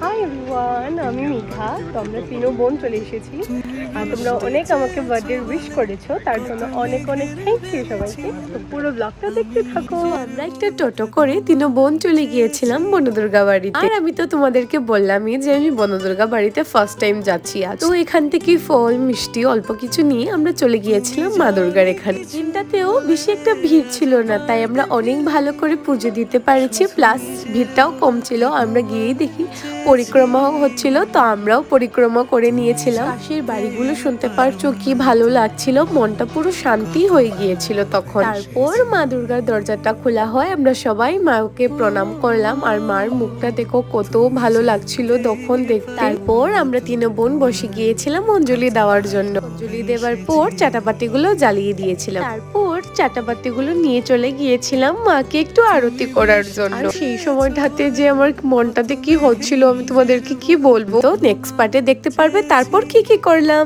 Hi everyone, আমি মিঠা। তো আমরা তিনও বোন চলে এসেছি। আর তোমরা অনেক আমাকে বার্থডে উইশ করেছো, তার জন্য অনেক অনেক থ্যাংক ইউ সবাইকে। তো পুরো ব্লগটা দেখতে থাকো। আমরা একটা টোটো করে তিনো বোন চলে গিয়েছিলাম বনদুর্গা বাড়িতে। আর আমি তো তোমাদেরকে বললামই যে আমি বনদুর্গা বাড়িতে ফার্স্ট টাইম যাচ্ছি আজ। তো এখান থেকে ফল মিষ্টি অল্প কিছু নিয়ে আমরা চলে গিয়েছিলাম মা দুর্গার এখানে। দিনটাতেও বেশি একটা ভিড় ছিল না, তাই আমরা অনেক ভালো করে পুজো দিতে পেরেছি, প্লাস ভিড়টাও কম ছিল। আমরা গিয়েই দেখি পরিক্রমাও হচ্ছিল, তো আমরাও পরিক্রমা করে নিয়েছিলাম। পাশের বাড়িগুলো শুনতে পারছো কি ভালো লাগছিল, মনটা পুরো শান্তি হয়ে গিয়েছিল তখন। তারপর মা দুর্গার দরজাটা খোলা হয়, আমরা সবাই মাকে প্রণাম করলাম। আর মার মুখটা দেখো কত ভালো লাগছিল তখন দেখতে। তারপর আমরা তিন বোন বসে গিয়েছিলাম অঞ্জলি দেওয়ার জন্য। অঞ্জলি দেওয়ার পর চাটাপাতি গুলো জ্বালিয়ে দিয়েছিলাম। তারপর চাটাপাতি গুলো নিয়ে চলে গিয়েছিলাম মাকে একটু আরতি করার জন্য। সেই সময়টাতে যে আমার মনটাতে কি হচ্ছিল আমি তোমাদেরকে কি বলবো, তো নেক্সট পার্টে দেখতে পারবে তারপর কি কি করলাম।